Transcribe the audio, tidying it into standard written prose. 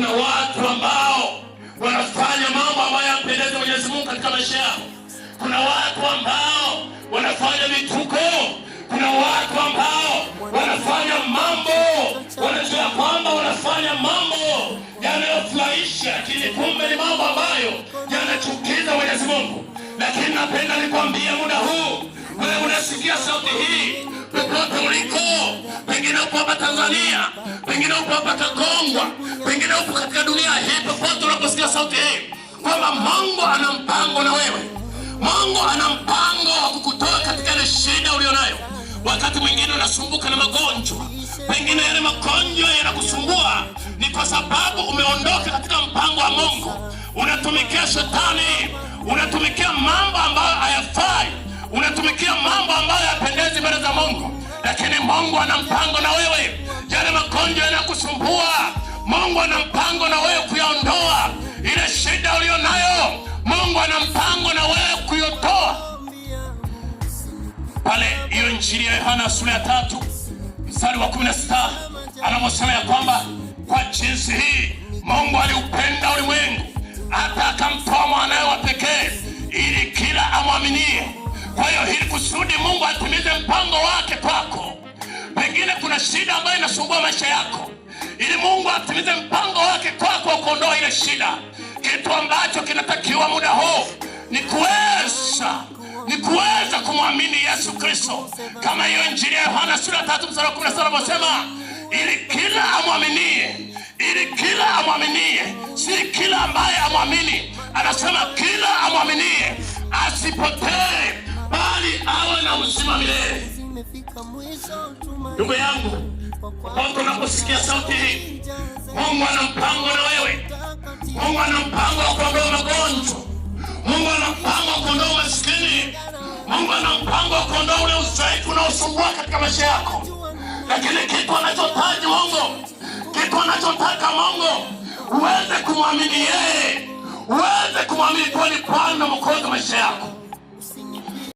Kuna watu ambao wanafanya mambo ambayo yampendeza Mwenyezi Mungu katika maisha yao. Kuna watu ambao wanafanya vituko. Kuna watu ambao wanafanya mambo, wanajua kwamba wanafanya mambo yanayofurahisha, lakini kumbe ni mambo ambayo yanachukiza Mwenyezi Mungu. Lakini napenda nikwambie muda huu, wewe unasikia sauti hii, popote uliko, pengine upo hapa Tanzania, pengine upo hapa Kagongwa, pengine upo katika dunia hii, popote unaposikia sauti hii, kwamba Mungu ana mpango na wewe. Mungu ana mpango wa kukutoa katika ile shida ulionayo. Wakati mwingine unasumbuka na magonjwa, pengine yale magonjwa yanakusumbua ni kwa sababu umeondoka katika mpango wa Mungu. Unatumikia shetani, unatumikia mambo ambayo hayafai, unatumikia mambo ambayo hayapendezi mbele za Mungu. Lakini Mungu ana mpango na wewe. Yale magonjwa yanakusumbua, Mungu ana mpango na wewe kuyaondoa. Ile shida ulionayo, Mungu ana mpango na wewe kuyotoa. Pale hiyo Injili ya Yohana sura ya 3 mstari wa 16 anaposema ya kwamba kwa jinsi hii Mungu aliupenda ulimwengu hata akamtoa mwanawe wa pekee ili kila amwaminie. Kwa hiyo hili kusudi Mungu atimize mpango wake kwako. Pengine kuna shida ambayo inasumbua maisha yako, ili Mungu atimize mpango wake kwako kuondoa ile shida. Kitu ambacho kinatakiwa muda huu ni kuweza kumwamini Yesu Kristo, kama hiyo Injili ya Yohana sura 3 mstari wa 17 anasema, ili kila amwaminie, si kila ambaye amwamini. Anasema kila amwaminie asipotee, bali awe na uzima milele. Ndugu yangu, popote unaposikia sauti hii, Mungu ana mpango na wewe. Mungu ana mpango wa kuondoa magonjwa. Mungu ana mpango wa kuondoa umaskini. Mungu ana mpango wa kuondoa ule udhaifu unaosumbua katika maisha yako. Lakini kitu anachotaka Mungu, uweze kumwamini yeye, uweze kumwamini kwa ni Bwana Mwokozi wa maisha yako.